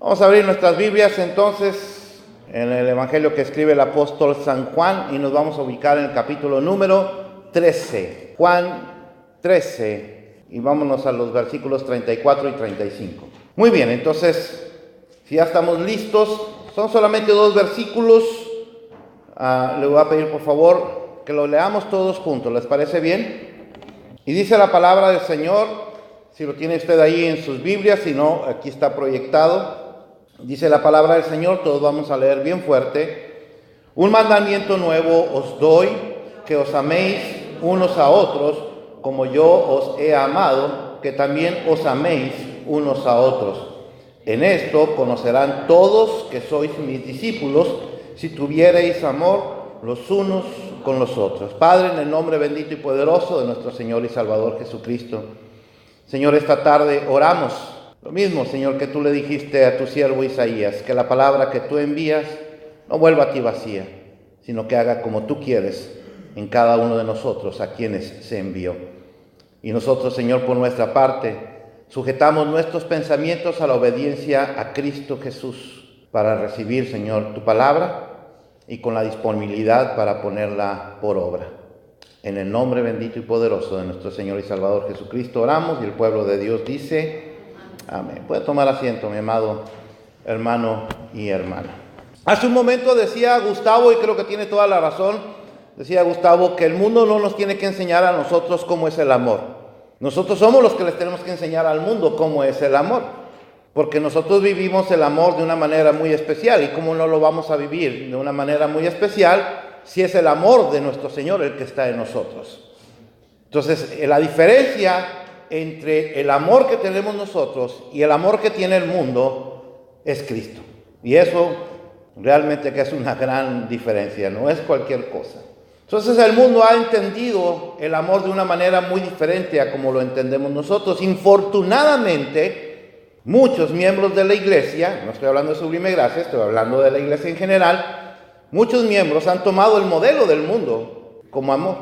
Vamos a abrir nuestras Biblias entonces en el Evangelio que escribe el apóstol San Juan y nos vamos a ubicar en el capítulo número 13. Juan 13 y vámonos a los versículos 34 y 35. Muy bien, entonces, si ya estamos listos, son solamente 2 versículos. Le voy a pedir por favor que lo leamos todos juntos, ¿les parece bien? Y dice la palabra del Señor, si lo tiene usted ahí en sus Biblias, si no, aquí está proyectado. Dice la palabra del Señor, todos vamos a leer bien fuerte. Un mandamiento nuevo os doy, que os améis unos a otros, como yo os he amado, que también os améis unos a otros. En esto conocerán todos que sois mis discípulos, si tuviereis amor los unos con los otros. Padre, en el nombre bendito y poderoso de nuestro Señor y Salvador Jesucristo, Señor, esta tarde oramos lo mismo, Señor, que tú le dijiste a tu siervo Isaías, que la palabra que tú envías no vuelva a ti vacía, sino que haga como tú quieres en cada uno de nosotros a quienes se envió. Y nosotros, Señor, por nuestra parte, sujetamos nuestros pensamientos a la obediencia a Cristo Jesús para recibir, Señor, tu palabra y con la disponibilidad para ponerla por obra. En el nombre bendito y poderoso de nuestro Señor y Salvador Jesucristo oramos y el pueblo de Dios dice amén. Puede tomar asiento, mi amado hermano y hermana. Hace un momento decía Gustavo, y creo que tiene toda la razón, decía Gustavo que el mundo no nos tiene que enseñar a nosotros cómo es el amor. Nosotros somos los que les tenemos que enseñar al mundo cómo es el amor, porque nosotros vivimos el amor de una manera muy especial. ¿Y cómo no lo vamos a vivir de una manera muy especial si es el amor de nuestro Señor el que está en nosotros? Entonces, la diferencia entre el amor que tenemos nosotros y el amor que tiene el mundo es Cristo. Y eso realmente que es una gran diferencia, no es cualquier cosa. Entonces el mundo ha entendido el amor de una manera muy diferente a como lo entendemos nosotros. Infortunadamente, muchos miembros de la iglesia, no estoy hablando de Sublime Gracia, estoy hablando de la iglesia en general, muchos miembros han tomado el modelo del mundo como amor.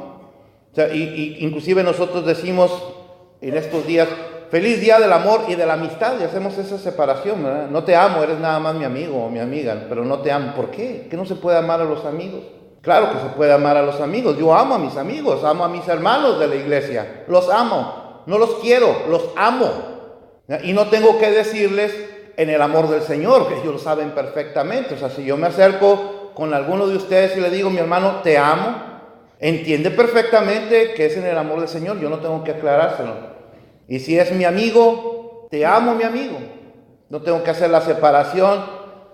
O sea, inclusive nosotros decimos en estos días, feliz día del amor y de la amistad, y hacemos esa separación, ¿verdad? No te amo, eres nada más mi amigo o mi amiga, pero no te amo. ¿Por qué? ¿Que no se puede amar a los amigos? Claro que se puede amar a los amigos. Yo amo a mis amigos, amo a mis hermanos de la iglesia, los amo, no los quiero, los amo. Y no tengo que decirles en el amor del Señor, que ellos lo saben perfectamente. O sea, si yo me acerco con alguno de ustedes y le digo, mi hermano, te amo, entiende perfectamente que es en el amor del Señor, yo no tengo que aclarárselo. Y si es mi amigo, te amo, mi amigo. No tengo que hacer la separación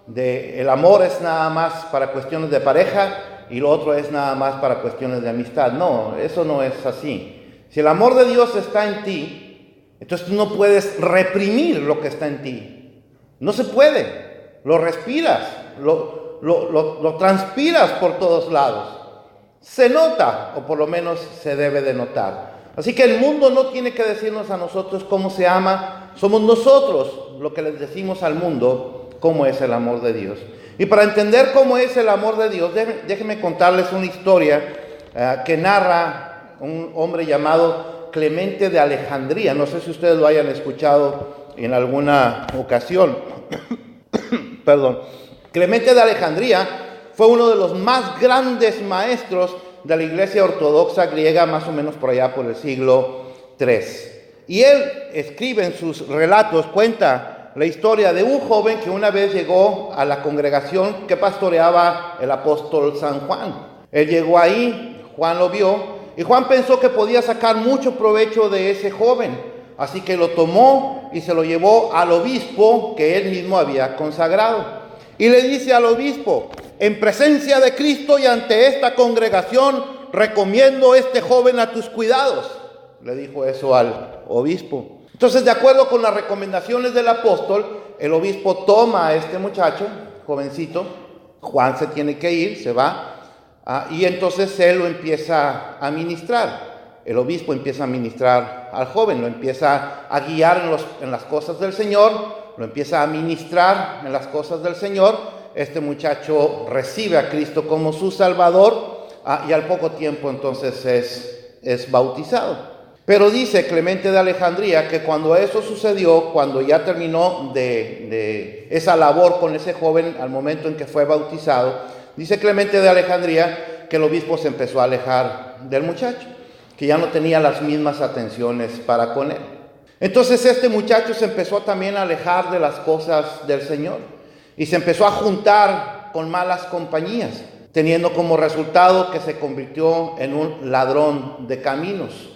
de el amor es nada más para cuestiones de pareja y lo otro es nada más para cuestiones de amistad. No, eso no es así. Si el amor de Dios está en ti, entonces tú no puedes reprimir lo que está en ti. No se puede. Lo respiras, lo transpiras por todos lados. Se nota, o por lo menos se debe de notar. Así que el mundo no tiene que decirnos a nosotros cómo se ama, somos nosotros lo que les decimos al mundo cómo es el amor de Dios. Y para entender cómo es el amor de Dios, déjenme contarles una historia que narra un hombre llamado Clemente de Alejandría. No sé si ustedes lo hayan escuchado en alguna ocasión. Perdón. Clemente de Alejandría fue uno de los más grandes maestros de la iglesia ortodoxa griega, más o menos por allá por el siglo III. Y él escribe en sus relatos, cuenta la historia de un joven que una vez llegó a la congregación que pastoreaba el apóstol San Juan. Él llegó ahí, Juan lo vio, y Juan pensó que podía sacar mucho provecho de ese joven. Así que lo tomó y se lo llevó al obispo que él mismo había consagrado. Y le dice al obispo, en presencia de Cristo y ante esta congregación, recomiendo este joven a tus cuidados. Le dijo eso al obispo. Entonces, de acuerdo con las recomendaciones del apóstol, el obispo toma a este muchacho, jovencito, Juan se tiene que ir, se va, y entonces él lo empieza a ministrar. El obispo empieza a ministrar al joven, lo empieza a guiar en las cosas del Señor, lo empieza a ministrar en las cosas del Señor. Este muchacho recibe a Cristo como su Salvador y al poco tiempo entonces es bautizado. Pero dice Clemente de Alejandría que cuando eso sucedió, cuando ya terminó de esa labor con ese joven al momento en que fue bautizado, dice Clemente de Alejandría que el obispo se empezó a alejar del muchacho, que ya no tenía las mismas atenciones para con él. Entonces este muchacho se empezó también a alejar de las cosas del Señor y se empezó a juntar con malas compañías, teniendo como resultado que se convirtió en un ladrón de caminos.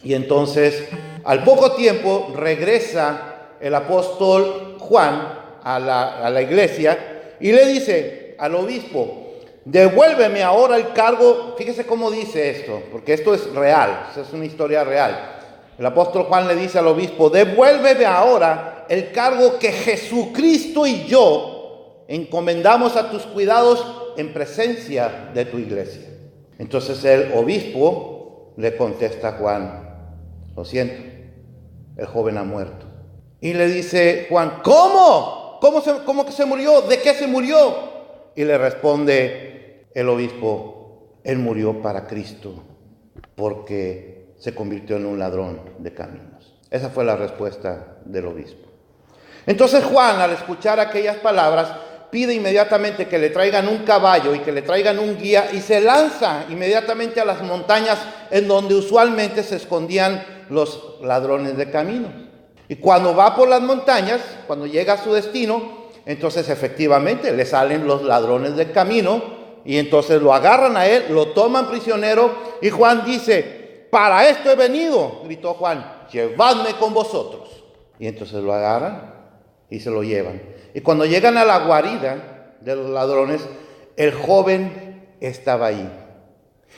Y entonces, al poco tiempo, regresa el apóstol Juan a la iglesia y le dice al obispo: devuélveme ahora el cargo. Fíjese cómo dice esto, porque esto es real, es una historia real. El apóstol Juan le dice al obispo: devuélveme ahora el cargo que Jesucristo y yo encomendamos a tus cuidados en presencia de tu iglesia. Entonces el obispo le contesta a Juan: lo siento, el joven ha muerto. Y le dice Juan: ¿cómo? ¿Cómo que se murió? ¿De qué se murió? Y le responde el obispo: él murió para Cristo, porque se convirtió en un ladrón de caminos. Esa fue la respuesta del obispo. Entonces Juan, al escuchar aquellas palabras, pide inmediatamente que le traigan un caballo y que le traigan un guía, y se lanza inmediatamente a las montañas en donde usualmente se escondían los ladrones de caminos. Y cuando va por las montañas, cuando llega a su destino, entonces efectivamente le salen los ladrones del camino y entonces lo agarran a él, lo toman prisionero, y Juan dice: para esto he venido, gritó Juan, llevadme con vosotros. Y entonces lo agarran y se lo llevan. Y cuando llegan a la guarida de los ladrones, el joven estaba ahí.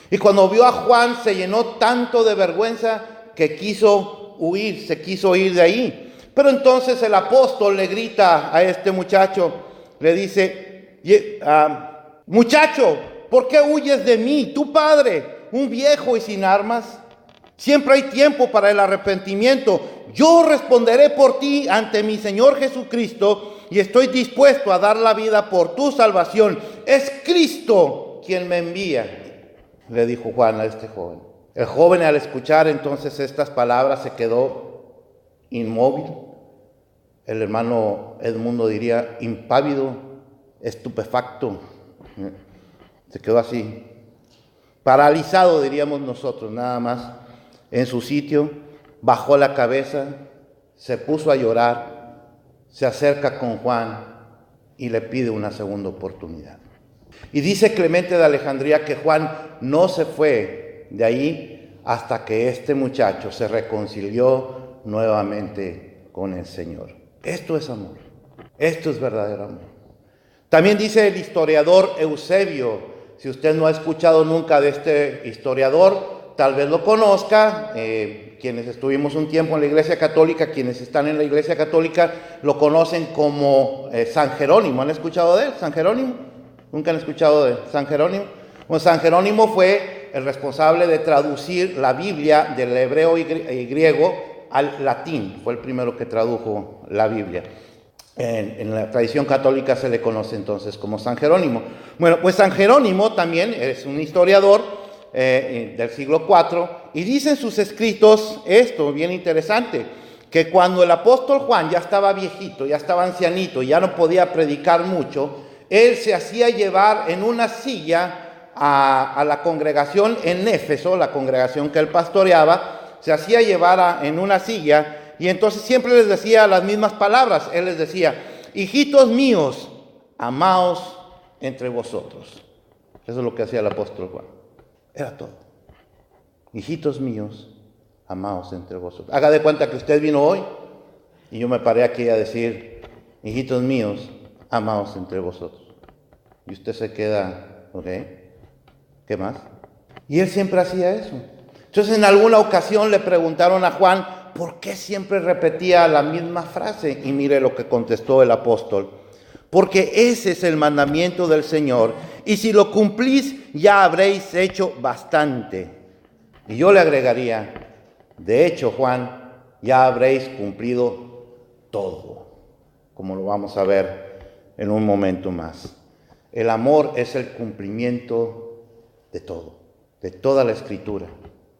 Y cuando vio a Juan, se llenó tanto de vergüenza que quiso huir, se quiso ir de ahí. Pero entonces el apóstol le grita a este muchacho, le dice: muchacho, ¿por qué huyes de mí, tu padre, un viejo y sin armas? Siempre hay tiempo para el arrepentimiento. Yo responderé por ti ante mi Señor Jesucristo y estoy dispuesto a dar la vida por tu salvación. Es Cristo quien me envía, le dijo Juan a este joven. El joven, al escuchar entonces estas palabras, se quedó inmóvil. El hermano Edmundo diría impávido, estupefacto. Se quedó así, paralizado, diríamos nosotros, nada más, en su sitio. Bajó la cabeza, se puso a llorar, se acerca con Juan y le pide una segunda oportunidad. Y dice Clemente de Alejandría que Juan no se fue de ahí hasta que este muchacho se reconcilió nuevamente con el Señor. Esto es amor, esto es verdadero amor. También dice el historiador Eusebio, si usted no ha escuchado nunca de este historiador, tal vez lo conozca. Quienes estuvimos un tiempo en la Iglesia Católica, quienes están en la Iglesia Católica, lo conocen como San Jerónimo. ¿Han escuchado de él, San Jerónimo? ¿Nunca han escuchado de San Jerónimo? Bueno, San Jerónimo fue el responsable de traducir la Biblia del hebreo y griego al latín. Fue el primero que tradujo la Biblia. En la tradición católica se le conoce entonces como San Jerónimo. Bueno, pues San Jerónimo también es un historiador del siglo IV, y dice en sus escritos esto, bien interesante, que cuando el apóstol Juan ya estaba viejito, ya estaba ancianito, ya no podía predicar mucho, él se hacía llevar en una silla a la congregación en Éfeso, la congregación que él pastoreaba, se hacía llevar en una silla, y entonces siempre les decía las mismas palabras. Él les decía: hijitos míos, amaos entre vosotros. Eso es lo que hacía el apóstol Juan. Era todo. Hijitos míos, amaos entre vosotros. Haga de cuenta que usted vino hoy y yo me paré aquí a decir: hijitos míos, amaos entre vosotros. Y usted se queda, ¿ok? ¿Qué más? Y él siempre hacía eso. Entonces en alguna ocasión le preguntaron a Juan por qué siempre repetía la misma frase. Y mire lo que contestó el apóstol: porque ese es el mandamiento del Señor, y si lo cumplís ya habréis hecho bastante. Y yo le agregaría: de hecho, Juan, ya habréis cumplido todo, como lo vamos a ver en un momento más. El amor es el cumplimiento de todo, de toda la Escritura.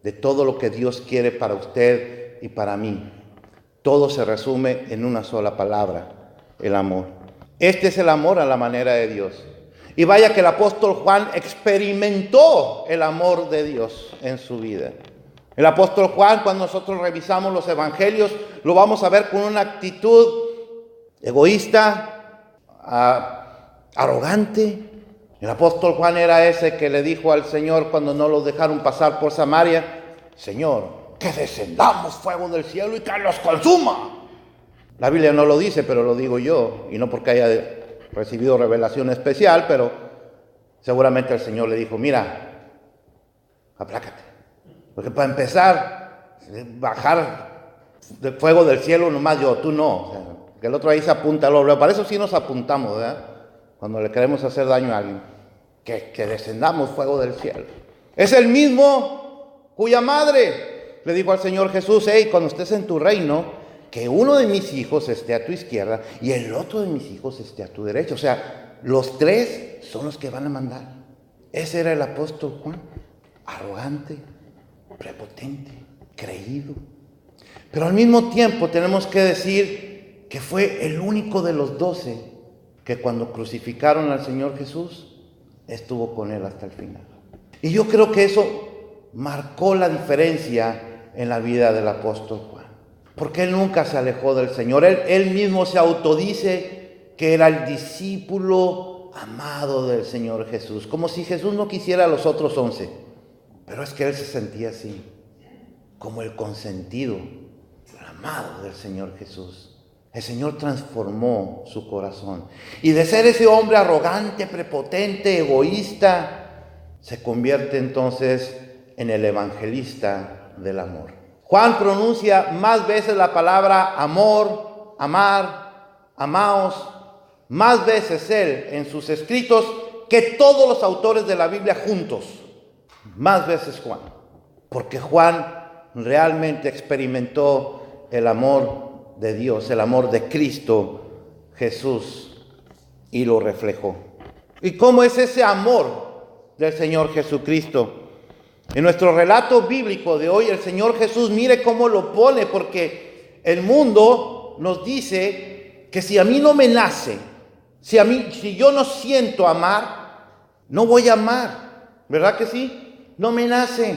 de todo lo que Dios quiere para usted y para mí. Todo se resume en una sola palabra: el amor. Este es el amor a la manera de Dios. Y vaya que el apóstol Juan experimentó el amor de Dios en su vida. El apóstol Juan, cuando nosotros revisamos los evangelios, lo vamos a ver con una actitud egoísta, arrogante. El apóstol Juan era ese que le dijo al Señor cuando no los dejaron pasar por Samaria: Señor, que descendamos fuego del cielo y que los consuma. La Biblia no lo dice, pero lo digo yo, y no porque haya recibido revelación especial, pero seguramente el Señor le dijo: mira, aplácate, porque para empezar, bajar de fuego del cielo nomás yo, tú no. O sea, que el otro ahí se apunta al obra. Para eso sí nos apuntamos, ¿verdad? Cuando le queremos hacer daño a alguien, que descendamos fuego del cielo. Es el mismo cuya madre le dijo al Señor Jesús: hey, cuando estés en tu reino, que uno de mis hijos esté a tu izquierda y el otro de mis hijos esté a tu derecha. O sea, los tres son los que van a mandar. Ese era el apóstol Juan, arrogante, prepotente, creído. Pero al mismo tiempo tenemos que decir que fue el único de los 12 que cuando crucificaron al Señor Jesús, estuvo con él hasta el final. Y yo creo que eso marcó la diferencia en la vida del apóstol Juan. Porque él nunca se alejó del Señor. Él mismo se autodice que era el discípulo amado del Señor Jesús. Como si Jesús no quisiera a los otros 11. Pero es que él se sentía así, como el consentido, el amado del Señor Jesús. El Señor transformó su corazón. Y de ser ese hombre arrogante, prepotente, egoísta, se convierte entonces en el evangelista del amor. Juan pronuncia más veces la palabra amor, amar, amaos, más veces él en sus escritos que todos los autores de la Biblia juntos. Más veces Juan. Porque Juan realmente experimentó el amor de Dios, el amor de Cristo Jesús, y lo reflejó. ¿Y cómo es ese amor del Señor Jesucristo? En nuestro relato bíblico de hoy, el Señor Jesús, mire cómo lo pone, porque el mundo nos dice que si a mí no me nace, si yo no siento amar, no voy a amar. ¿Verdad que sí? No me nace,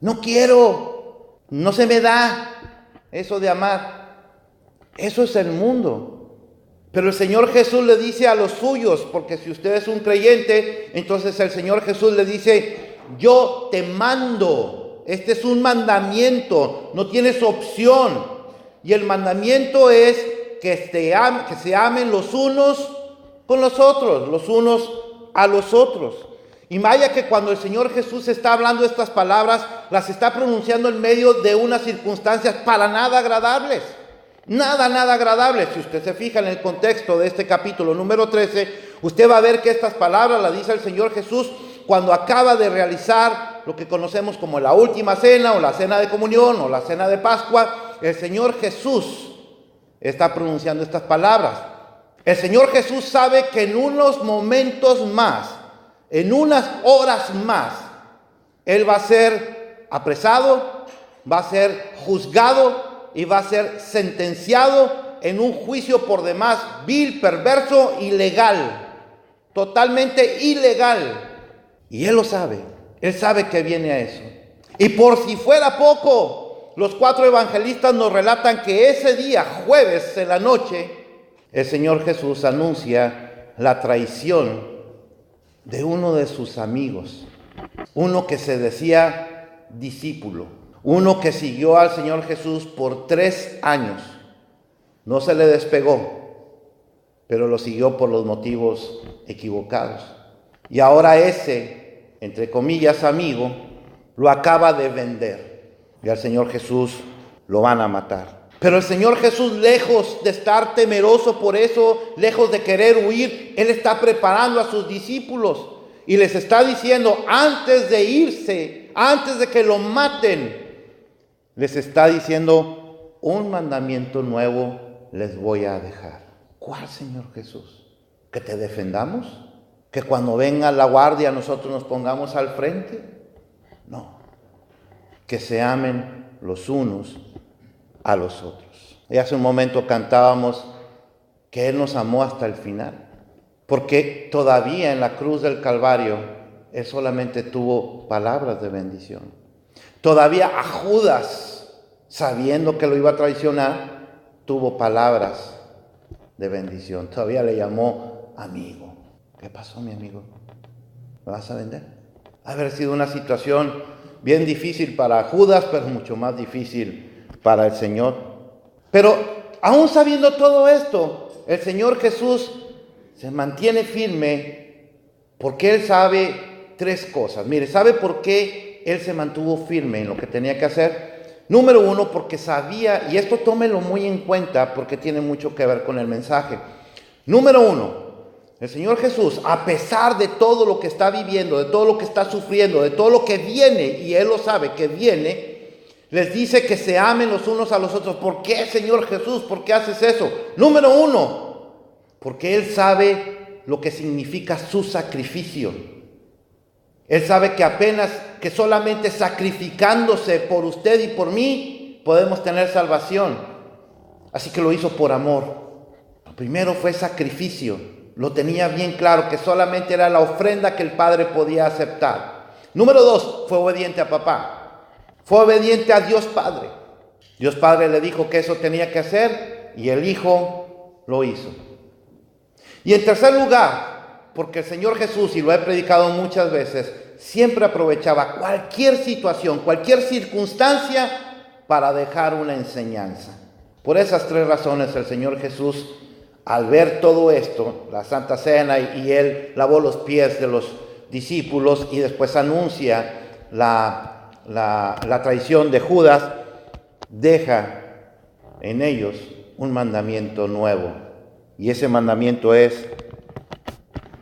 no quiero, no se me da eso de amar. Eso es el mundo. Pero el Señor Jesús le dice a los suyos, porque si usted es un creyente, entonces el Señor Jesús le dice: yo te mando. Este es un mandamiento, no tienes opción. Y el mandamiento es que se amen los unos con los otros, los unos a los otros. Y vaya que cuando el Señor Jesús está hablando estas palabras, las está pronunciando en medio de unas circunstancias para nada agradables. Nada agradable. Si usted se fija en el contexto de este capítulo número 13, usted va a ver que estas palabras las dice el Señor Jesús cuando acaba de realizar lo que conocemos como la última cena, o la cena de comunión, o la cena de Pascua. El Señor Jesús está pronunciando estas palabras. El Señor Jesús sabe que en unos momentos más, en unas horas más, Él va a ser apresado, va a ser juzgado y va a ser sentenciado en un juicio por demás vil, perverso, ilegal, totalmente ilegal. Y Él lo sabe, Él sabe que viene a eso. Y por si fuera poco, los 4 evangelistas nos relatan que ese día, jueves en la noche, el Señor Jesús anuncia la traición de uno de sus amigos, uno que se decía discípulo, uno que siguió al Señor Jesús por 3 años. No se le despegó, pero lo siguió por los motivos equivocados. Y ahora ese, entre comillas, amigo, lo acaba de vender. Y al Señor Jesús lo van a matar. Pero el Señor Jesús, lejos de estar temeroso por eso, lejos de querer huir, Él está preparando a sus discípulos. Y les está diciendo, antes de irse, antes de que lo maten, les está diciendo, un mandamiento nuevo les voy a dejar. ¿Cuál, Señor Jesús? ¿Que te defendamos? ¿Que cuando venga la guardia nosotros nos pongamos al frente? No. que se amen los unos a los otros. Y hace un momento cantábamos que Él nos amó hasta el final, porque todavía en la cruz del Calvario Él solamente tuvo palabras de bendición. Todavía a Judas, sabiendo que lo iba a traicionar, tuvo palabras de bendición. Todavía le llamó amigo. ¿Qué pasó, mi amigo? ¿Me vas a vender? Ha haber sido una situación bien difícil para Judas, pero mucho más difícil para el Señor. Pero aún sabiendo todo esto, el Señor Jesús se mantiene firme porque Él sabe tres cosas. Mire, ¿sabe por qué Él se mantuvo firme en lo que tenía que hacer? Número uno, porque sabía, y esto tómelo muy en cuenta porque tiene mucho que ver con el mensaje. Número uno, el Señor Jesús, a pesar de todo lo que está viviendo, de todo lo que está sufriendo, de todo lo que viene, y Él lo sabe que viene, les dice que se amen los unos a los otros. ¿Por qué, Señor Jesús? ¿Por qué haces eso? Número uno, porque Él sabe lo que significa su sacrificio. Él sabe que solamente sacrificándose por usted y por mí, podemos tener salvación. Así que lo hizo por amor. Lo primero fue sacrificio. Lo tenía bien claro, que solamente era la ofrenda que el Padre podía aceptar. Número dos, fue obediente a papá. Fue obediente a Dios Padre. Dios Padre le dijo que eso tenía que hacer y el Hijo lo hizo. Y en tercer lugar, porque el Señor Jesús, y lo he predicado muchas veces, siempre aprovechaba cualquier situación, cualquier circunstancia para dejar una enseñanza. Por esas tres razones el Señor Jesús, al ver todo esto, la Santa Cena, y Él lavó los pies de los discípulos y después anuncia la traición de Judas, deja en ellos un mandamiento nuevo. Y ese mandamiento es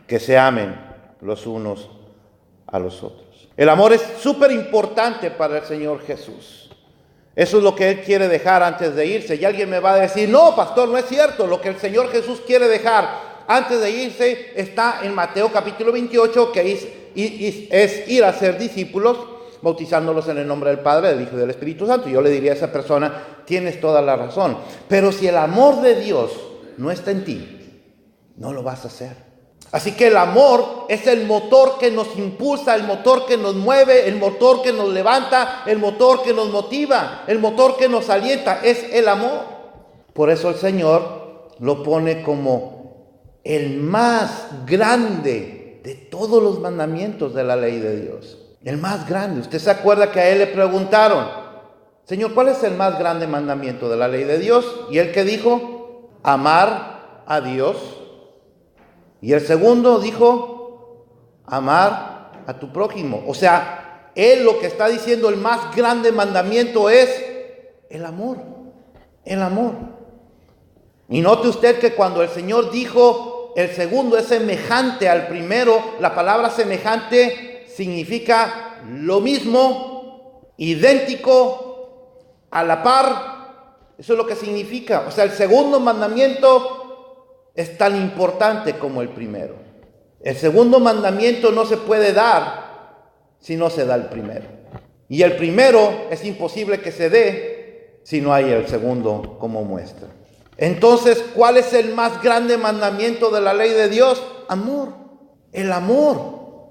que se amen los unos a los otros. El amor es súper importante para el Señor Jesús. Eso es lo que Él quiere dejar antes de irse. Y alguien me va a decir, no, pastor, no es cierto. Lo que el Señor Jesús quiere dejar antes de irse está en Mateo capítulo 28, que es ir a ser discípulos, bautizándolos en el nombre del Padre, del Hijo y del Espíritu Santo. Y yo le diría a esa persona, tienes toda la razón. Pero si el amor de Dios no está en ti, no lo vas a hacer. Así que el amor es el motor que nos impulsa, el motor que nos mueve, el motor que nos levanta, el motor que nos motiva, el motor que nos alienta, es el amor. Por eso el Señor lo pone como el más grande de todos los mandamientos de la ley de Dios. El más grande. Usted se acuerda que a Él le preguntaron, Señor, ¿cuál es el más grande mandamiento de la ley de Dios? Y Él, ¿qué dijo? Amar a Dios. Y el segundo dijo, amar a tu prójimo. O sea, Él lo que está diciendo, el más grande mandamiento es el amor. El amor. Y note usted que cuando el Señor dijo, el segundo es semejante al primero, la palabra semejante significa lo mismo, idéntico, a la par. Eso es lo que significa. O sea, el segundo mandamiento es tan importante como el primero. El segundo mandamiento no se puede dar si no se da el primero. Y el primero es imposible que se dé si no hay el segundo como muestra. Entonces, ¿cuál es el más grande mandamiento de la ley de Dios? Amor. El amor.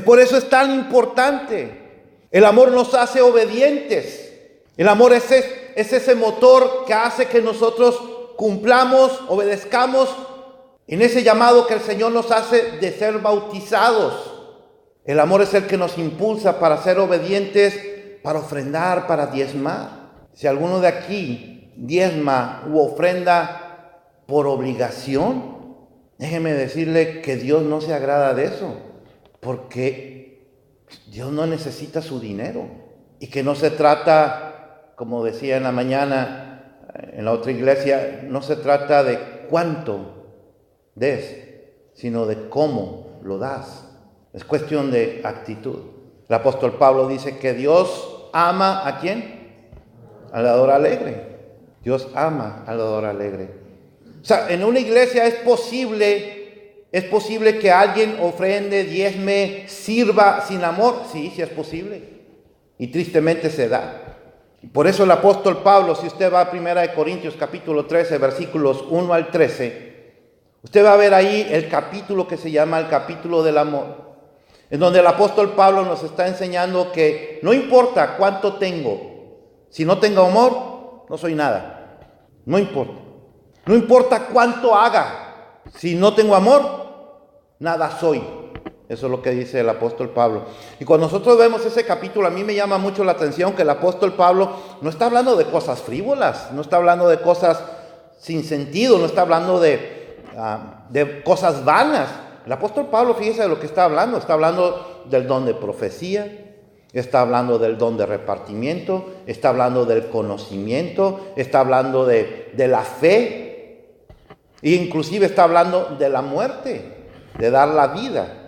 Por eso es tan importante. El amor nos hace obedientes. El amor es ese motor que hace que nosotros cumplamos, obedezcamos en ese llamado que el Señor nos hace de ser bautizados. El amor es el que nos impulsa para ser obedientes, para ofrendar, para diezmar. Si alguno de aquí diezma u ofrenda por obligación, déjeme decirle que Dios no se agrada de eso, porque Dios no necesita su dinero. Y que no se trata, como decía en la mañana, en la otra iglesia, no se trata de cuánto des, sino de cómo lo das. Es cuestión de actitud. El apóstol Pablo dice que Dios ama ¿a quién? Al dador alegre. Dios ama al dador alegre. O sea, en una iglesia es posible que alguien ofrende, diezme, sirva sin amor. Sí, sí es posible. Y tristemente se da. Por eso el apóstol Pablo, si usted va a 1 Corintios capítulo 13, versículos 1 al 13, usted va a ver ahí el capítulo que se llama el capítulo del amor, en donde el apóstol Pablo nos está enseñando que no importa cuánto tengo, si no tengo amor, no soy nada. No importa. No importa cuánto haga, si no tengo amor, nada soy. Eso es lo que dice el apóstol Pablo. Y cuando nosotros vemos ese capítulo, a mí me llama mucho la atención que el apóstol Pablo no está hablando de cosas frívolas, no está hablando de cosas sin sentido, no está hablando de cosas vanas. El apóstol Pablo, fíjese de lo que está hablando del don de profecía, está hablando del don de repartimiento, está hablando del conocimiento, está hablando de la fe, e inclusive está hablando de la muerte, de dar la vida.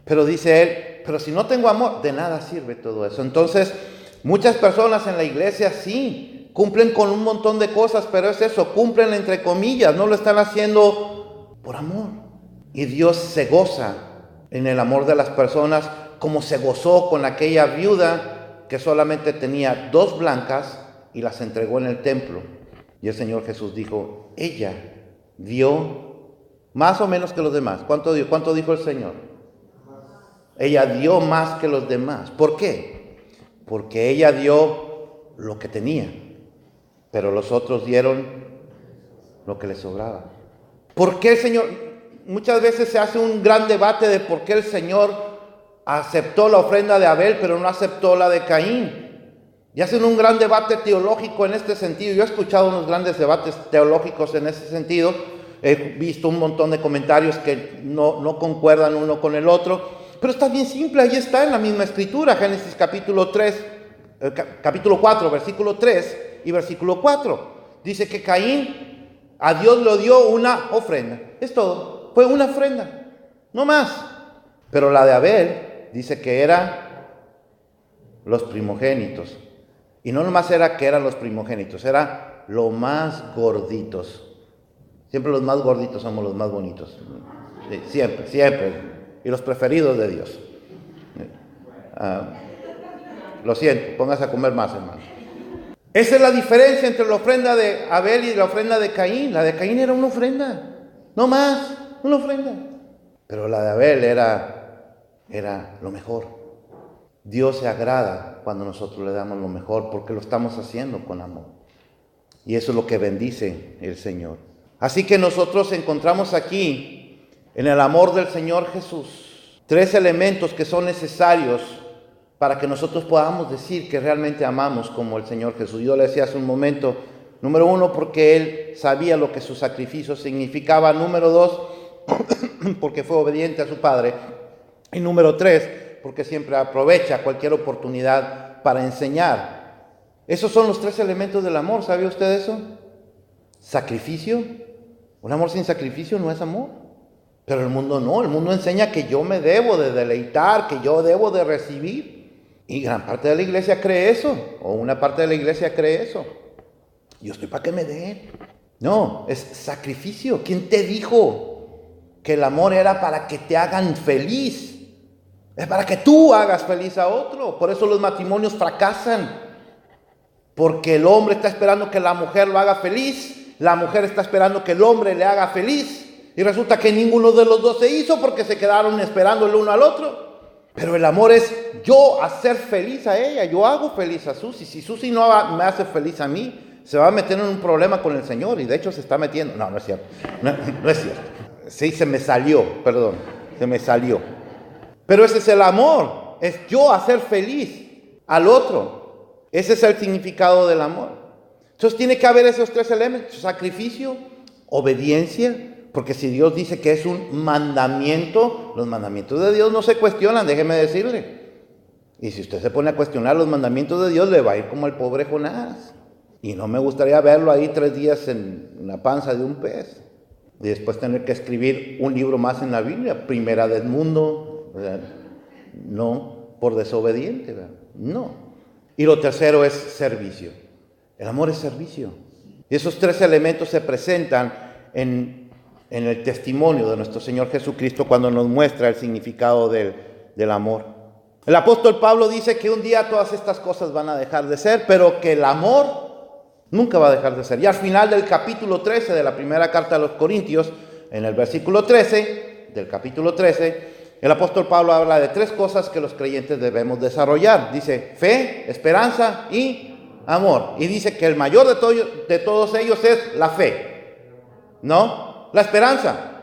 Pero dice él, pero si no tengo amor, de nada sirve todo eso. Entonces, muchas personas en la iglesia sí, cumplen con un montón de cosas, pero es eso, cumplen entre comillas, no lo están haciendo por amor. Y Dios se goza en el amor de las personas, como se gozó con aquella viuda que solamente tenía 2 blancas y las entregó en el templo. Y el Señor Jesús dijo, ella dio más o menos que los demás. ¿Cuánto dio? ¿Cuánto dijo el Señor? Ella dio más que los demás. ¿Por qué? Porque ella dio lo que tenía, pero los otros dieron lo que les sobraba. ¿Por qué el Señor? Muchas veces se hace un gran debate de por qué el Señor aceptó la ofrenda de Abel, pero no aceptó la de Caín. Y hacen un gran debate teológico en este sentido. Yo he escuchado unos grandes debates teológicos en ese sentido. He visto un montón de comentarios que no concuerdan uno con el otro. Pero está bien simple, ahí está en la misma escritura, Génesis capítulo 4, versículo 3 y versículo 4. Dice que Caín a Dios le dio una ofrenda. Es todo, fue una ofrenda, no más. Pero la de Abel dice que era los primogénitos. Y no nomás era que eran los primogénitos, era lo más gorditos. Siempre los más gorditos somos los más bonitos. Sí, siempre. Y los preferidos de Dios. Lo siento, póngase a comer más, hermano. Esa es la diferencia entre la ofrenda de Abel y la ofrenda de Caín. La de Caín era una ofrenda, no más, una ofrenda. Pero la de Abel era lo mejor. Dios se agrada cuando nosotros le damos lo mejor, porque lo estamos haciendo con amor. Y eso es lo que bendice el Señor. Así que nosotros encontramos aquí, en el amor del Señor Jesús, 3 elementos que son necesarios para que nosotros podamos decir que realmente amamos como el Señor Jesús. Yo le decía hace un momento, número 1, porque Él sabía lo que su sacrificio significaba. Número 2, porque fue obediente a su Padre. Y número 3, porque siempre aprovecha cualquier oportunidad para enseñar. Esos son los 3 elementos del amor. ¿Sabe usted eso? Sacrificio. Un amor sin sacrificio no es amor. Pero el mundo no, el mundo enseña que yo me debo de deleitar, que yo debo de recibir. Y gran parte de la iglesia cree eso, o una parte de la iglesia cree eso. Yo estoy para que me den. No, es sacrificio. ¿Quién te dijo que el amor era para que te hagan feliz? Es para que tú hagas feliz a otro. Por eso los matrimonios fracasan. Porque el hombre está esperando que la mujer lo haga feliz, la mujer está esperando que el hombre le haga feliz. Y resulta que ninguno de los dos se hizo porque se quedaron esperando el uno al otro. Pero el amor es yo hacer feliz a ella. Yo hago feliz a Susi. Si Susi no me hace feliz a mí, se va a meter en un problema con el Señor. Y de hecho se está metiendo. No es cierto. No es cierto. Sí, se me salió. Pero ese es el amor. Es yo hacer feliz al otro. Ese es el significado del amor. Entonces tiene que haber esos 3 elementos. Sacrificio, obediencia. Porque si Dios dice que es un mandamiento, los mandamientos de Dios no se cuestionan, déjeme decirle. Y si usted se pone a cuestionar los mandamientos de Dios, le va a ir como al pobre Jonás. Y no me gustaría verlo ahí 3 días en la panza de un pez. Y después tener que escribir un libro más en la Biblia, Primera del Mundo, ¿verdad? No, por desobediente, ¿verdad? No. Y lo tercero es servicio. El amor es servicio. Y esos 3 elementos se presentan en el testimonio de nuestro Señor Jesucristo cuando nos muestra el significado del amor. El apóstol Pablo dice que un día todas estas cosas van a dejar de ser, pero que el amor nunca va a dejar de ser. Y al final del capítulo 13 de la primera carta a los Corintios, en el versículo 13 del capítulo 13, el apóstol Pablo habla de 3 cosas que los creyentes debemos desarrollar. Dice fe, esperanza y amor. Y dice que el mayor de todos ellos es la fe, ¿no? La esperanza,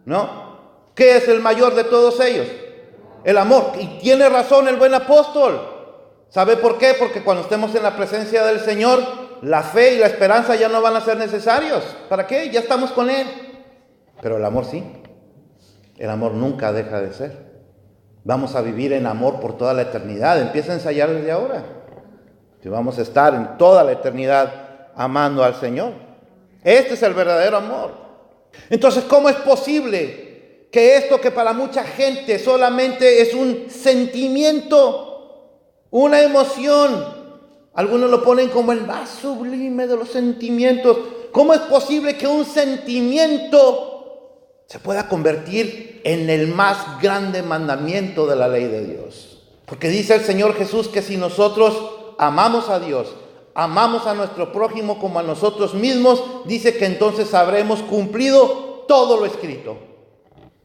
¿no? ¿Qué es el mayor de todos ellos? El amor. Y tiene razón el buen apóstol. ¿Sabe por qué? Porque cuando estemos en la presencia del Señor, la fe y la esperanza ya no van a ser necesarios. ¿Para qué? Ya estamos con Él. Pero el amor sí. El amor nunca deja de ser. Vamos a vivir en amor por toda la eternidad. Empieza a ensayar desde ahora. Que vamos a estar en toda la eternidad amando al Señor. Este es el verdadero amor. Entonces, ¿cómo es posible que esto que para mucha gente solamente es un sentimiento, una emoción, algunos lo ponen como el más sublime de los sentimientos? ¿Cómo es posible que un sentimiento se pueda convertir en el más grande mandamiento de la ley de Dios? Porque dice el Señor Jesús que si nosotros amamos a Dios, amamos a nuestro prójimo como a nosotros mismos, dice que entonces habremos cumplido todo lo escrito.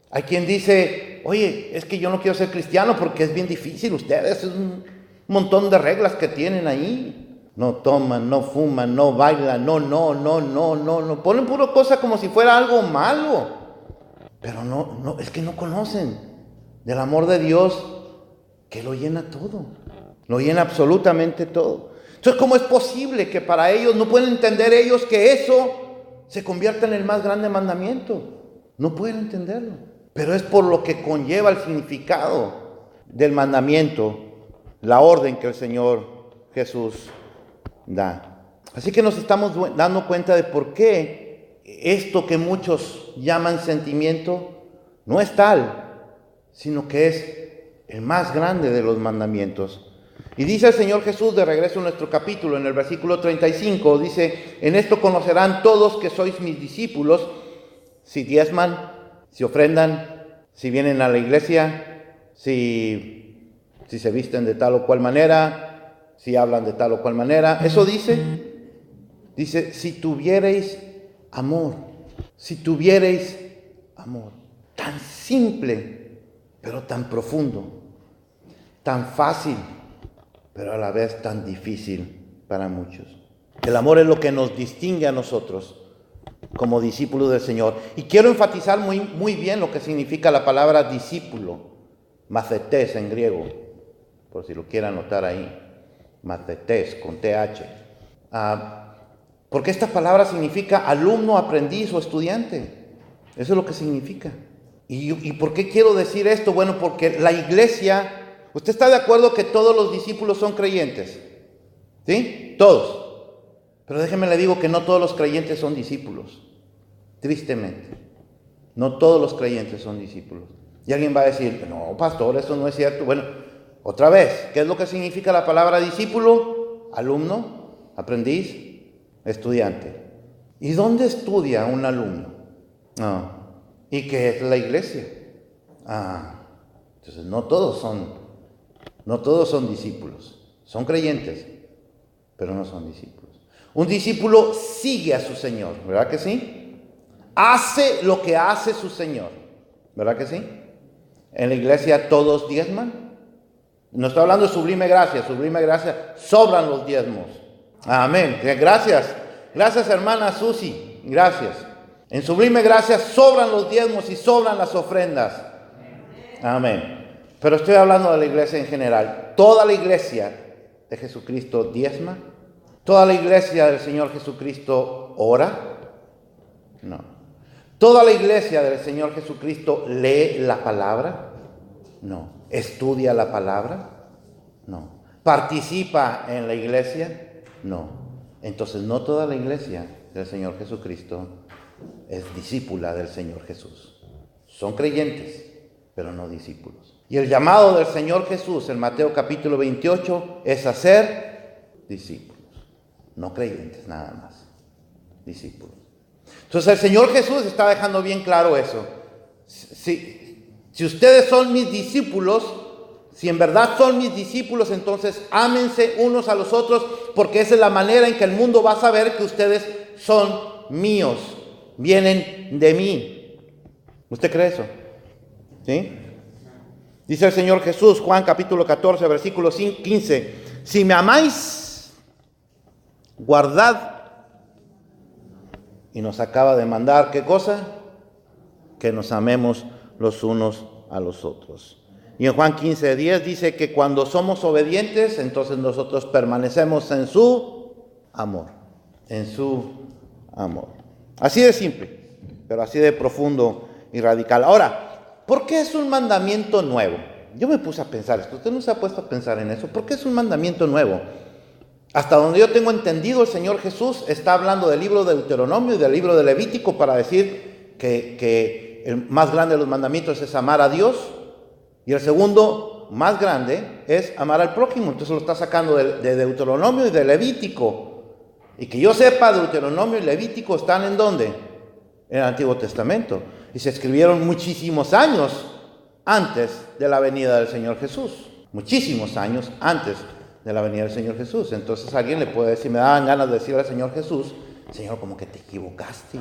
Hay quien dice, oye, es que yo no quiero ser cristiano porque es bien difícil ustedes, es un montón de reglas que tienen ahí. No toman, no fuman, no bailan, no. Ponen pura cosa como si fuera algo malo. Pero no, es que no conocen del amor de Dios que lo llena todo. Lo llena absolutamente todo. Entonces, ¿cómo es posible que para ellos no pueden entender ellos que eso se convierta en el más grande mandamiento? No pueden entenderlo. Pero es por lo que conlleva el significado del mandamiento, la orden que el Señor Jesús da. Así que nos estamos dando cuenta de por qué esto que muchos llaman sentimiento no es tal, sino que es el más grande de los mandamientos. Y dice el Señor Jesús, de regreso en nuestro capítulo, en el versículo 35, dice, en esto conocerán todos que sois mis discípulos, si diezman, si ofrendan, si vienen a la iglesia, si se visten de tal o cual manera, si hablan de tal o cual manera. Eso dice, si tuvierais amor, tan simple, pero tan profundo, tan fácil, pero a la vez tan difícil para muchos. El amor es lo que nos distingue a nosotros como discípulos del Señor. Y quiero enfatizar muy bien lo que significa la palabra discípulo, mathetes en griego, por si lo quieren anotar ahí, mathetes con TH. Porque esta palabra significa alumno, aprendiz o estudiante. Eso es lo que significa. ¿Y por qué quiero decir esto? Bueno, porque la iglesia, ¿usted está de acuerdo que todos los discípulos son creyentes? ¿Sí? Todos. Pero déjeme le digo que no todos los creyentes son discípulos. Tristemente. No todos los creyentes son discípulos. Y alguien va a decir, no, pastor, eso no es cierto. Bueno, otra vez, ¿qué es lo que significa la palabra discípulo? Alumno, aprendiz, estudiante. ¿Y dónde estudia un alumno? ¿Y qué es la iglesia? Entonces no todos son discípulos. Son creyentes, pero no son discípulos. Un discípulo sigue a su Señor, ¿verdad que sí? Hace lo que hace su Señor, ¿verdad que sí? En la iglesia todos diezman. No estoy hablando de sublime gracia, sobran los diezmos. Amén, gracias hermana Susi, gracias. En sublime gracia sobran los diezmos y sobran las ofrendas. Amén. Pero estoy hablando de la iglesia en general. Toda la iglesia de Jesucristo diezma. ¿Toda la iglesia del Señor Jesucristo ora? No. ¿Toda la iglesia del Señor Jesucristo lee la palabra? No. ¿Estudia la palabra? No. ¿Participa en la iglesia? No. Entonces no toda la iglesia del Señor Jesucristo es discípula del Señor Jesús. Son creyentes, pero no discípulos. Y el llamado del Señor Jesús en Mateo capítulo 28 es hacer discípulos. No creyentes nada más, discípulos. Entonces el Señor Jesús está dejando bien claro eso. Si ustedes son mis discípulos, Si en verdad son mis discípulos, entonces ámense unos a los otros, porque esa es la manera en que el mundo va a saber que ustedes son míos, vienen de mí. ¿Usted cree eso? ¿Sí? Dice el Señor Jesús, Juan capítulo 14, versículo 15, si me amáis, guardad. Y nos acaba de mandar, ¿qué cosa? Que nos amemos los unos a los otros. Y en Juan 15:10 dice que cuando somos obedientes, entonces nosotros permanecemos en su amor. En su amor. Así de simple, pero así de profundo y radical. Ahora, ¿por qué es un mandamiento nuevo? Yo me puse a pensar esto. ¿Usted no se ha puesto a pensar en eso? ¿Por qué es un mandamiento nuevo? Hasta donde yo tengo entendido, el Señor Jesús está hablando del libro de Deuteronomio y del libro de Levítico para decir que el más grande de los mandamientos es amar a Dios. Y el segundo, más grande, es amar al prójimo. Entonces lo está sacando de Deuteronomio y de Levítico. Y que yo sepa, Deuteronomio y Levítico están ¿en dónde? En el Antiguo Testamento. Y se escribieron muchísimos años antes de la venida del Señor Jesús. Muchísimos años antes de la venida del Señor Jesús. Entonces alguien le puede decir, me daban ganas de decirle al Señor Jesús, Señor, como que te equivocaste.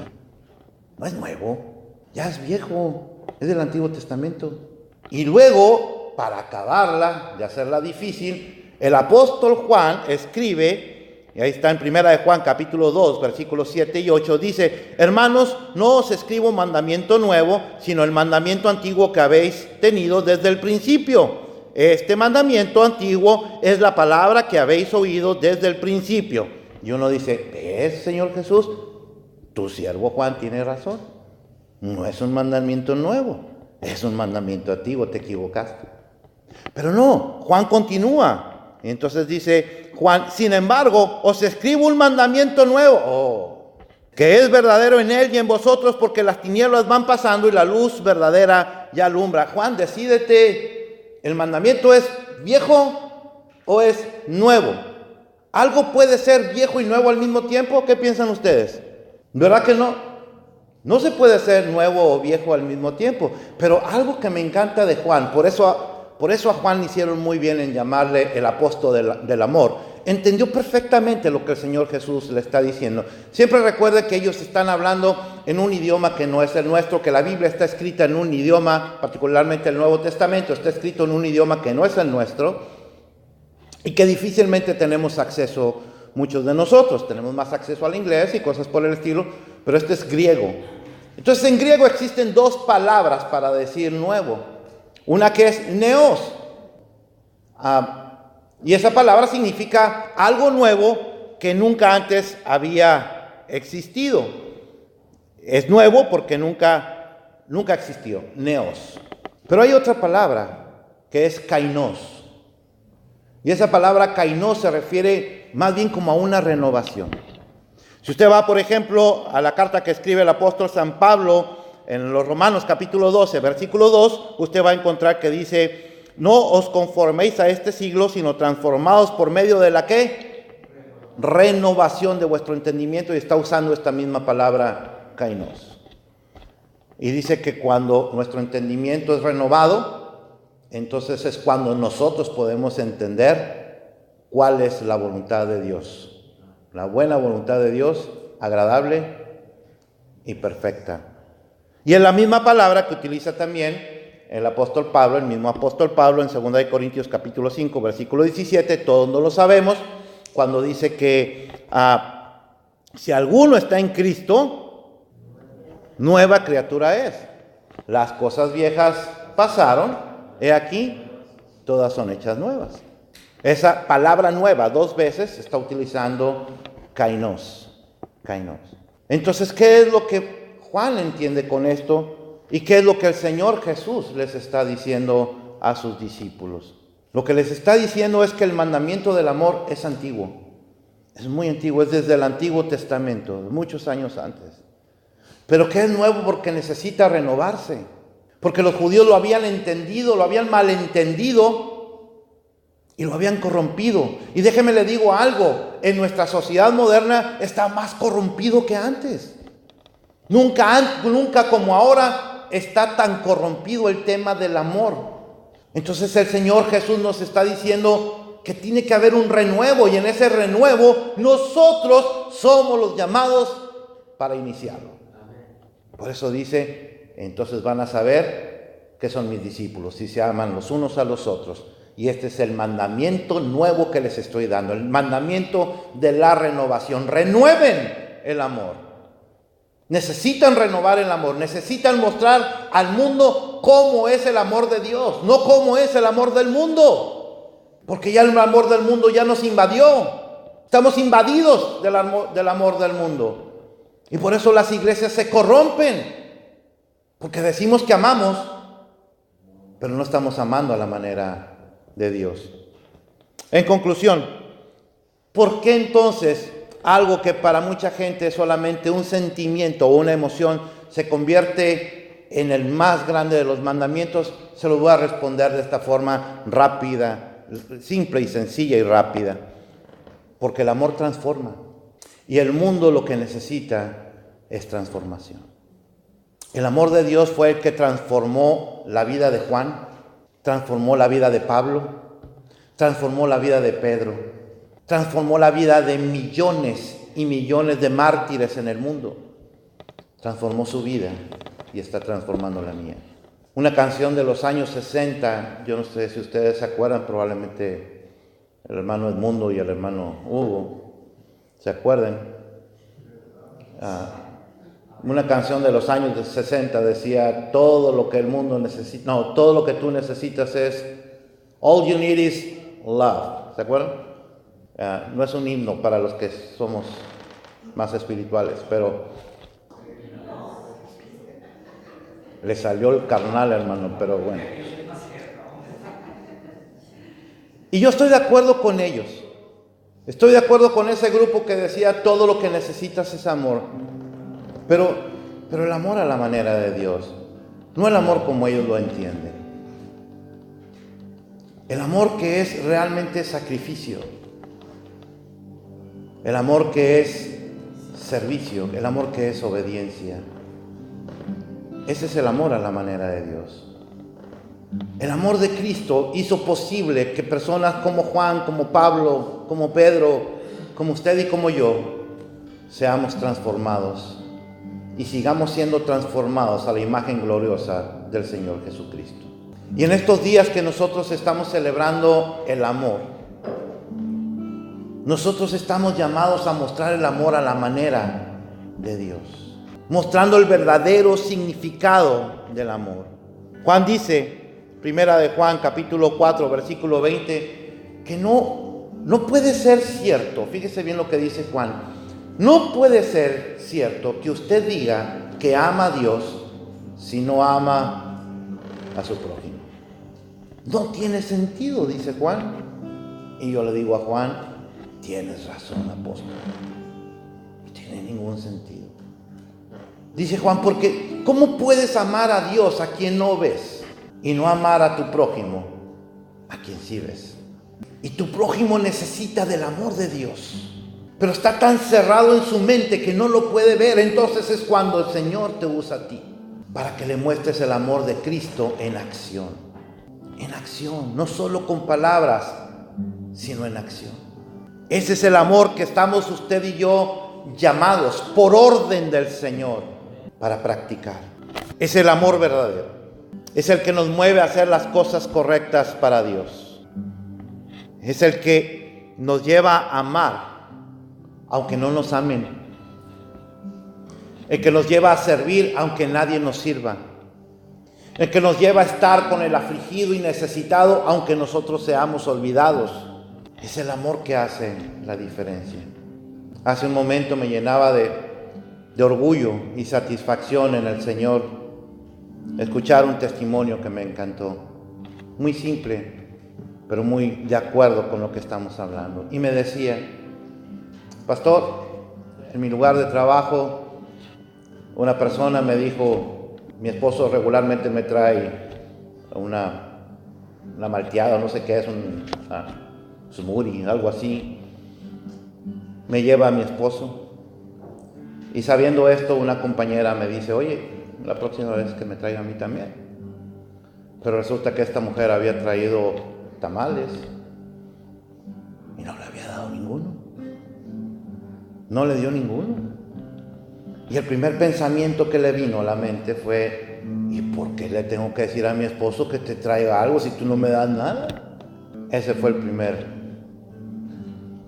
No es nuevo, ya es viejo, es del Antiguo Testamento. Y luego, para acabarla, de hacerla difícil, el apóstol Juan escribe, y ahí está en primera de Juan capítulo 2, versículos 7 y 8, dice, hermanos, no os escribo mandamiento nuevo, sino el mandamiento antiguo que habéis tenido desde el principio. Este mandamiento antiguo es la palabra que habéis oído desde el principio. Y uno dice, ¿ves, Señor Jesús? Tu siervo Juan tiene razón. No es un mandamiento nuevo. Es un mandamiento antiguo, te equivocaste. Pero no, Juan continúa. Y entonces dice Juan, sin embargo, os escribo un mandamiento nuevo, que es verdadero en él y en vosotros, porque las tinieblas van pasando y la luz verdadera ya alumbra. Juan, decídete, ¿el mandamiento es viejo o es nuevo? ¿Algo puede ser viejo y nuevo al mismo tiempo? ¿Qué piensan ustedes? ¿Verdad que no? No se puede ser nuevo o viejo al mismo tiempo, pero algo que me encanta de Juan, por eso a Juan le hicieron muy bien en llamarle el apóstol del amor. Entendió perfectamente lo que el Señor Jesús le está diciendo. Siempre recuerde que ellos están hablando en un idioma que no es el nuestro, que la Biblia está escrita en un idioma, particularmente el Nuevo Testamento, está escrito en un idioma que no es el nuestro y que difícilmente tenemos acceso muchos de nosotros. Tenemos más acceso al inglés y cosas por el estilo, pero este es griego. Entonces en griego existen dos palabras para decir nuevo. Una que es neos. Y esa palabra significa algo nuevo que nunca antes había existido. Es nuevo porque nunca existió. Neos. Pero hay otra palabra que es kainos. Y esa palabra kainos se refiere más bien como a una renovación. Si usted va, por ejemplo, a la carta que escribe el apóstol San Pablo en los Romanos capítulo 12, versículo 2, usted va a encontrar que dice, no os conforméis a este siglo, sino transformados por medio de la ¿qué? Renovación de vuestro entendimiento, y está usando esta misma palabra kainos. Y dice que cuando nuestro entendimiento es renovado, entonces es cuando nosotros podemos entender cuál es la voluntad de Dios. La buena voluntad de Dios, agradable y perfecta. Y es la misma palabra que utiliza también el apóstol Pablo, el mismo apóstol Pablo en 2 Corintios capítulo 5, versículo 17, todos no lo sabemos, cuando dice que si alguno está en Cristo, nueva criatura es. Las cosas viejas pasaron, he aquí, todas son hechas nuevas. Esa palabra nueva 2 veces está utilizando kainos. Entonces, ¿qué es lo que Juan entiende con esto? ¿Y qué es lo que el Señor Jesús les está diciendo a sus discípulos? Lo que les está diciendo es que el mandamiento del amor es antiguo. Es muy antiguo, es desde el Antiguo Testamento, muchos años antes. Pero que es nuevo porque necesita renovarse. Porque los judíos lo habían entendido, lo habían malentendido y lo habían corrompido. Y déjeme le digo algo, en nuestra sociedad moderna está más corrompido que antes. Nunca como ahora está tan corrompido el tema del amor. Entonces el Señor Jesús nos está diciendo que tiene que haber un renuevo, y en ese renuevo nosotros somos los llamados para iniciarlo. Por eso dice, entonces van a saber que son mis discípulos, si se aman los unos a los otros. Y este es el mandamiento nuevo que les estoy dando, el mandamiento de la renovación. Renueven el amor. Necesitan renovar el amor, necesitan mostrar al mundo cómo es el amor de Dios, no cómo es el amor del mundo. Porque ya el amor del mundo ya nos invadió. Estamos invadidos del amor del mundo. Y por eso las iglesias se corrompen. Porque decimos que amamos, pero no estamos amando a la manera de Dios. En conclusión, ¿por qué entonces algo que para mucha gente es solamente un sentimiento o una emoción se convierte en el más grande de los mandamientos? Se lo voy a responder de esta forma rápida, simple y sencilla y rápida. Porque el amor transforma, y el mundo lo que necesita es transformación. El amor de Dios fue el que transformó la vida de Juan, transformó la vida de Pablo, transformó la vida de Pedro, transformó la vida de millones y millones de mártires en el mundo. Transformó su vida y está transformando la mía. Una canción de los años 60, yo no sé si ustedes se acuerdan, probablemente el hermano Edmundo y el hermano Hugo se acuerdan. Una canción de los años 60 decía, todo lo que el mundo necesita, no, todo lo que tú necesitas es, all you need is love. ¿Se acuerdan? No es un himno para los que somos más espirituales, pero le salió el carnal, hermano, pero bueno. Y yo estoy de acuerdo con ellos. Estoy de acuerdo con ese grupo que decía, todo lo que necesitas es amor. Pero el amor a la manera de Dios, no el amor como ellos lo entienden. El amor que es realmente sacrificio. El amor que es servicio. El amor que es obediencia. Ese es el amor a la manera de Dios. El amor de Cristo hizo posible que personas como Juan, como Pablo, como Pedro, como usted y como yo, seamos transformados y sigamos siendo transformados a la imagen gloriosa del Señor Jesucristo. Y en estos días que nosotros estamos celebrando el amor, nosotros estamos llamados a mostrar el amor a la manera de Dios, mostrando el verdadero significado del amor. Juan dice, primera de Juan, capítulo 4, versículo 20, que no puede ser cierto, fíjese bien lo que dice Juan, no puede ser cierto que usted diga que ama a Dios si no ama a su prójimo. No tiene sentido, dice Juan. Y yo le digo a Juan, tienes razón, apóstol. No tiene ningún sentido. Dice Juan, porque ¿cómo puedes amar a Dios a quien no ves y no amar a tu prójimo a quien sí ves? Y tu prójimo necesita del amor de Dios, pero está tan cerrado en su mente que no lo puede ver. Entonces es cuando el Señor te usa a ti para que le muestres el amor de Cristo en acción. En acción, no solo con palabras, sino en acción. Ese es el amor que estamos usted y yo llamados por orden del Señor para practicar. Es el amor verdadero. Es el que nos mueve a hacer las cosas correctas para Dios. Es el que nos lleva a amar aunque no nos amen. El que nos lleva a servir aunque nadie nos sirva. El que nos lleva a estar con el afligido y necesitado aunque nosotros seamos olvidados. Es el amor que hace la diferencia. Hace un momento me llenaba de orgullo y satisfacción en el Señor escuchar un testimonio que me encantó. Muy simple, pero muy de acuerdo con lo que estamos hablando. Y me decía, pastor, en mi lugar de trabajo, una persona me dijo, mi esposo regularmente me trae una malteada, no sé qué es, un smoothie, algo así. Me lleva a mi esposo. Y sabiendo esto, una compañera me dice, oye, la próxima vez que me traiga a mí también. Pero resulta que esta mujer había traído tamales y no le había dado ninguno. No le dio ninguno. Y el primer pensamiento que le vino a la mente fue: ¿y por qué le tengo que decir a mi esposo que te traiga algo si tú no me das nada? Ese fue el primer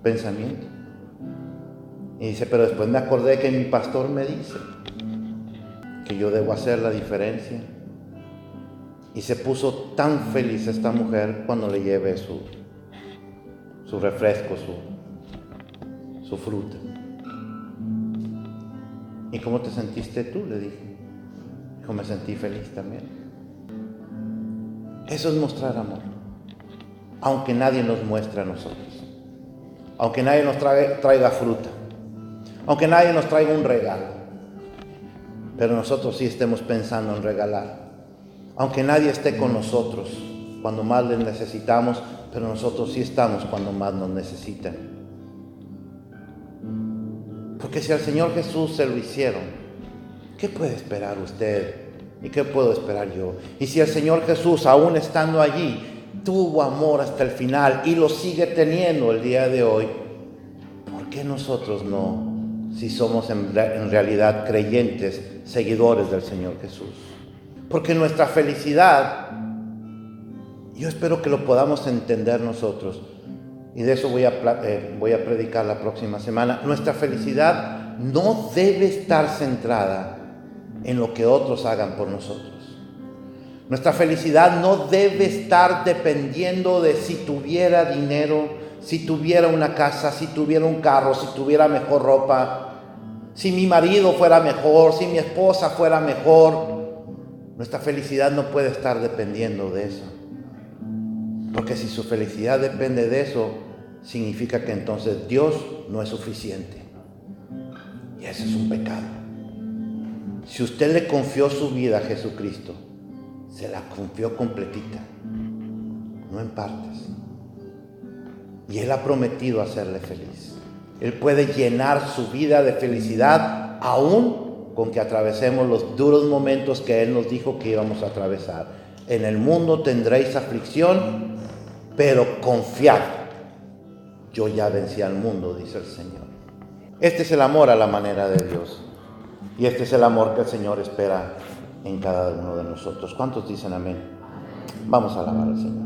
pensamiento. Y dice: pero después me acordé que mi pastor me dice que yo debo hacer la diferencia. Y se puso tan feliz esta mujer cuando le llevé su refresco, su fruta. ¿Y cómo te sentiste tú?, le dije. Dijo: me sentí feliz también. Eso es mostrar amor. Aunque nadie nos muestre a nosotros. Aunque nadie nos traiga fruta. Aunque nadie nos traiga un regalo. Pero nosotros sí estemos pensando en regalar. Aunque nadie esté con nosotros cuando más les necesitamos, pero nosotros sí estamos cuando más nos necesitan. Porque si al Señor Jesús se lo hicieron, ¿qué puede esperar usted? ¿Y qué puedo esperar yo? Y si el Señor Jesús, aún estando allí, tuvo amor hasta el final y lo sigue teniendo el día de hoy, ¿por qué nosotros no? Si somos en realidad creyentes, seguidores del Señor Jesús. Porque nuestra felicidad, yo espero que lo podamos entender nosotros, y de eso voy a predicar la próxima semana. Nuestra felicidad no debe estar centrada en lo que otros hagan por nosotros. Nuestra felicidad no debe estar dependiendo de si tuviera dinero, si tuviera una casa, si tuviera un carro, si tuviera mejor ropa, si mi marido fuera mejor, si mi esposa fuera mejor. Nuestra felicidad no puede estar dependiendo de eso. Porque si su felicidad depende de eso, significa que entonces Dios no es suficiente. Y ese es un pecado. Si usted le confió su vida a Jesucristo, se la confió completita, no en partes. Y Él ha prometido hacerle feliz. Él puede llenar su vida de felicidad aún con que atravesemos los duros momentos que Él nos dijo que íbamos a atravesar. En el mundo tendréis aflicción, pero confiad, yo ya vencí al mundo, dice el Señor. Este es el amor a la manera de Dios. Y este es el amor que el Señor espera en cada uno de nosotros. ¿Cuántos dicen amén? Vamos a alabar al Señor.